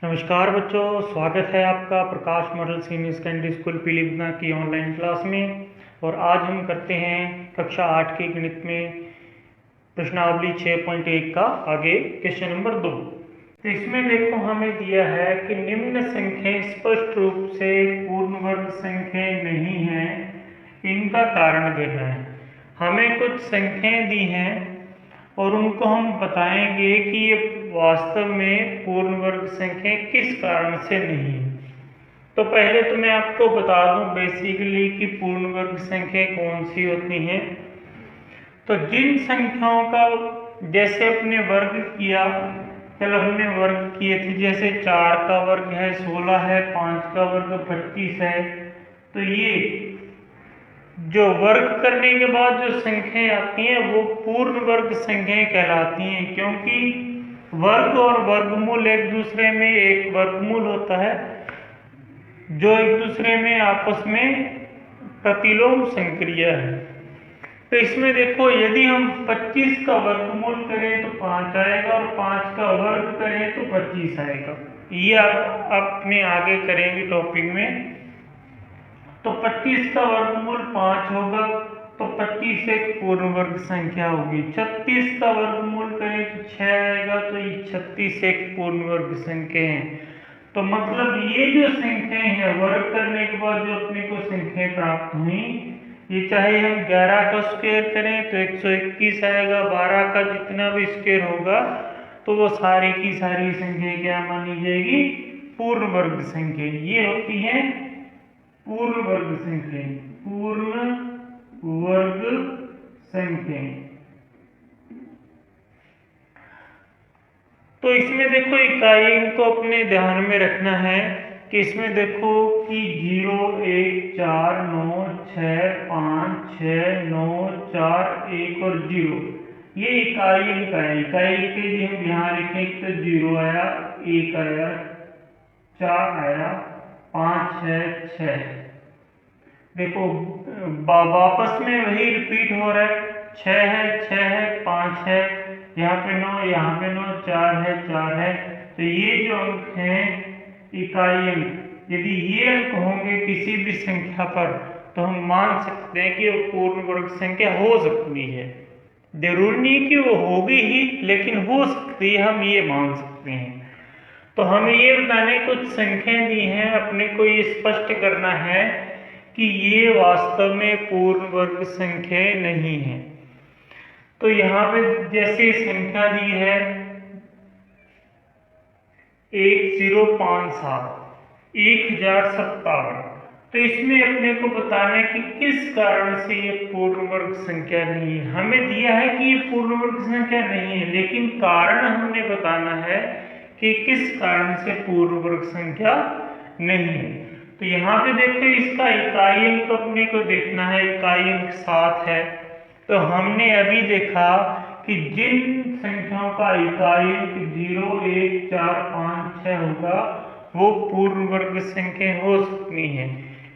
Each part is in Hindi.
नमस्कार बच्चों, स्वागत है आपका Prakash model senior secondary school Pilibhit की ऑनलाइन क्लास में। और आज हम करते हैं कक्षा 8 के गणित में प्रश्नावली 6.1 का आगे क्वेश्चन नंबर 2। तो इसमें देखो हमें दिया है कि निम्न संख्याएं स्पष्ट रूप से पूर्ण वर्ग संख्याएं नहीं हैं, इनका कारण देना है। हमें कुछ संख्याएं दी हैं और उनको हम बताएंगे कि ये वास्तव में पूर्ण वर्ग संख्या किस कारण से नहीं है। तो पहले तो मैं आपको बता दूं बेसिकली कि पूर्ण वर्ग संख्या कौन सी होती हैं। तो जिन संख्याओं का जैसे अपने वर्ग किया, कल हमने वर्ग किए थे, जैसे 4 का वर्ग है 16 है, 5 का वर्ग 25 है। तो ये जो वर्ग करने के बाद जो संख्याएं आती हैं वो पूर्ण वर्ग संख्याएं कहलाती हैं, क्योंकि वर्ग और वर्गमूल एक दूसरे में एक वर्गमूल होता है जो एक दूसरे में आपस में प्रतिलोम संक्रिया है। तो इसमें देखो यदि हम 25 का वर्गमूल करें तो 5 आएगा और 5 का वर्ग करें तो 25 आएगा। ये आप अपने आगे करेंगे टॉपिक में। तो 25 का वर्गमूल 5 होगा तो 25 एक पूर्ण वर्ग संख्या होगी। 36 का वर्गमूल करें तो 6 आएगा तो ये 36 एक पूर्ण वर्ग संख्या है। तो मतलब ये जो संख्याएं हैं वर्ग करने के बाद जो अपने को संख्याएं प्राप्त हुई, ये चाहे हम 11 का स्क्वायर करें तो 121 आएगा, 12 का जितना भी स्क्वायर होगा तो वो सारी की सारी संख्या क्या मानी जाएगी? पूर्ण वर्ग संख्या। ये होती है पूर्ण वर्ग संख्या। पूर्ण वर्ग संख्या। तो इसमें देखो इकाई को अपने ध्यान में रखना है कि इसमें देखो कि 0 1 4 9 6 5 6 9 4 1 और 0 ये इकाई है। इकाई के लिए हम ध्यान रखें तो 0 आया, 1 आया, 4 आया, 5 है, 6। देखो वापस में वही रिपीट हो रहा है। 6 है, 6 है, 5 है, यहाँ पे 9, यहाँ पे 9, 4 है, 4 है। तो ये जो अंक हैं इकाई अंक, यदि ये अंक होंगे किसी भी संख्या पर तो हम मान सकते हैं कि वो पूर्ण वर्ग संख्या हो सकती है। जरूरी नहीं कि वो होगी ही, लेकिन हो सकती है, हम ये मान सकते हैं। तो हमें ये बताने कुछ संख्याएं दी हैं, अपने को ये स्पष्ट करना है कि ये वास्तव में पूर्ण वर्ग संख्या नहीं है। तो यहाँ पे जैसे संख्या दी है 1057, 1057, तो इसमें अपने को बताना है कि किस कारण से ये पूर्ण वर्ग संख्या नहीं है। हमें दिया है कि ये पूर्ण वर्ग संख्या नहीं है, लेकिन कारण हमने बताना है कि किस कारण से पूर्ण वर्ग संख्या नहीं है। तो यहाँ पे देखो इसका इकाई अंक अपने को देखना है, इकाई अंक 7 है। तो हमने अभी देखा कि जिन संख्याओं का इकाई अंक 0 1 4 5 6 होगा वो पूर्ण वर्ग संख्या हो सकती है।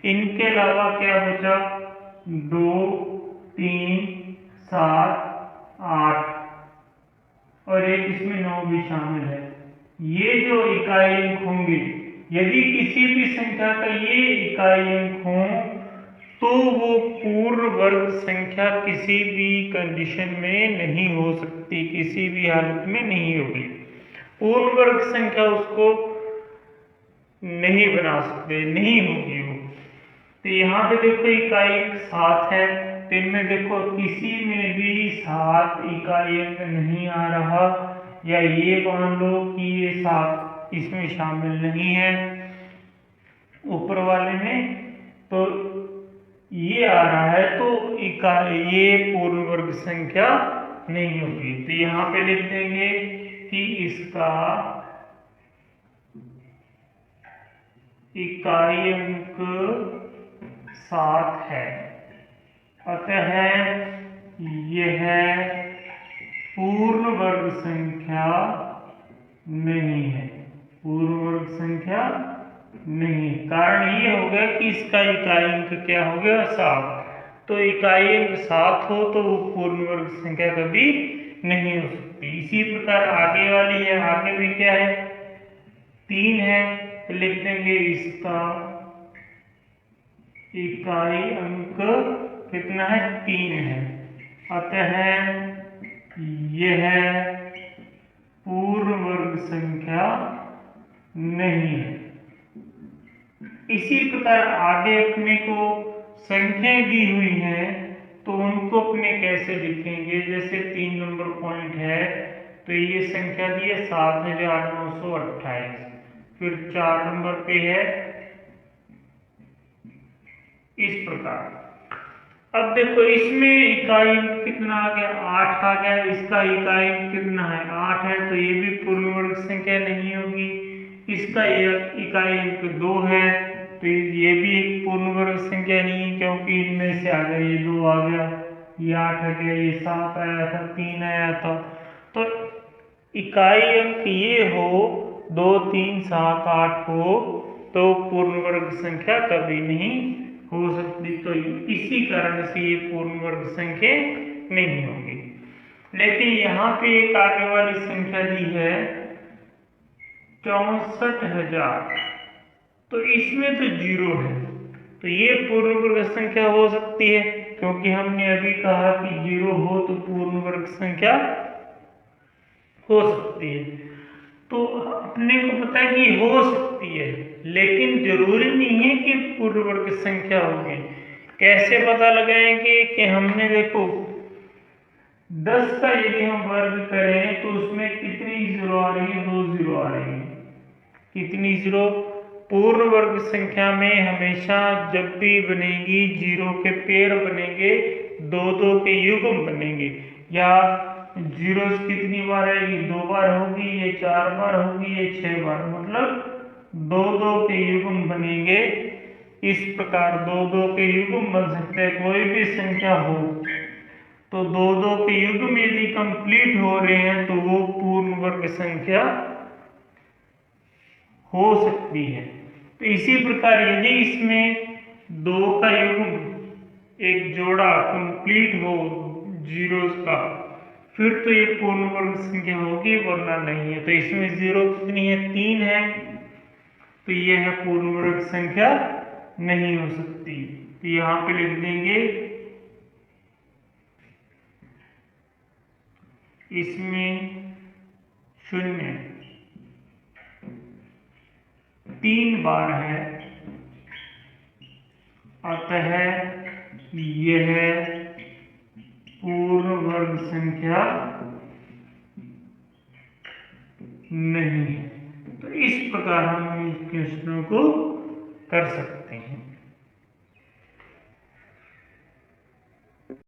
इनके अलावा क्या बचा? 2 3 7 8 और एक इसमें 9 भी शामिल है। ये जो इकाई अंक होंगे, यदि किसी भी संख्या का ये इकाई अंक हो तो वो पूर्ण वर्ग संख्या किसी भी कंडीशन में नहीं हो सकती, किसी भी हालत में नहीं होगी। पूर्ण वर्ग संख्या उसको नहीं बना सकते, नहीं होगी वो। तो यहाँ पे देखो इकाई अंक 7 है, तो इनमें देखो किसी में भी 7 इकाई अंक नहीं आ रहा, या ये मान लो कि ये 7 इसमें शामिल नहीं है ऊपर वाले में, तो ये आ रहा है, तो इकाई ये पूर्ण वर्ग संख्या नहीं होगी। तो यहाँ पे लिख देंगे कि इसका इकाई अंक 7 है, अतः यह पूर्ण वर्ग संख्या नहीं है। पूर्ण वर्ग संख्या नहीं। कारण ये हो गया कि इसका इकाई अंक क्या हो गया? 7। तो इकाई अंक 7 हो तो वो पूर्ण वर्ग संख्या कभी नहीं हो सकती। इसी प्रकार आगे वाली है, आगे भी क्या है? 3 है तो लिख देंगे इसका इकाई अंक कितना है, 3 है। अतः यह पूर्ण वर्ग संख्या नहीं है। इसी प्रकार आगे अपने को संख्याएं दी हुई हैं तो उनको अपने कैसे लिखेंगे, जैसे 3 नंबर पॉइंट है तो ये संख्या दी है 7928। फिर 4 नंबर पे है इस प्रकार। अब देखो इसमें इकाई कितना आ गया, 8 आ गया। इसका इकाई कितना है, 8 है तो ये भी पूर्ण वर्ग संख्या नहीं होगी। इसका इकाई अंक 2 है तो ये भी एक पूर्ण वर्ग संख्या नहीं है, क्योंकि इनमें से आ गया ये 2 आ गया, ये 8 आ गया, ये 7 आया था, 3 आया था। तो इकाई अंक ये हो 2, 3, 7, 8 हो तो पूर्ण वर्ग संख्या कभी नहीं हो सकती। तो इसी कारण से ये पूर्ण वर्ग संख्या नहीं होगी। लेकिन यहाँ पे एक आगे वाली संख्या दी है 64,000, तो इसमें तो 0 है तो ये पूर्ण वर्ग संख्या हो सकती है, क्योंकि हमने अभी कहा कि 0 हो तो पूर्ण वर्ग संख्या हो सकती है। तो अपने को पता है कि हो सकती है, लेकिन जरूरी नहीं है कि पूर्ण वर्ग संख्या होगी। कैसे पता लगाएंगे कि हमने देखो 10 का यदि हम वर्ग करें तो उसमें कितनी 0 आ रही है, 2 0 आ रही है। कितनी 0, पूर्ण वर्ग संख्या में हमेशा जब भी बनेगी 0 के पेयर बनेंगे, 2 के युग्म बनेंगे। या 0 कितनी बार आएगी, 2 बार होगी, ये 4 बार होगी, ये 6 बार, मतलब 2 के युग्म बनेंगे। इस प्रकार 2 के युग्म बन सकते हैं। कोई भी संख्या हो तो 2 के युग्म यदि कंप्लीट हो रहे हैं तो वो पूर्ण वर्ग संख्या हो सकती है। तो इसी प्रकार यदि इसमें 2 का युग्म एक जोड़ा कंप्लीट हो जीरोस का, फिर तो ये पूर्ण वर्ग संख्या होगी, वरना नहीं है। तो इसमें 0 कितनी है, 3 है, तो ये है पूर्ण वर्ग संख्या नहीं हो सकती। तो यहाँ पे लिख देंगे इसमें 0 3 बार है, अतः यह पूर्ण वर्ग संख्या नहीं है। तो इस प्रकार हम इन क्वेश्चनों को कर सकते हैं।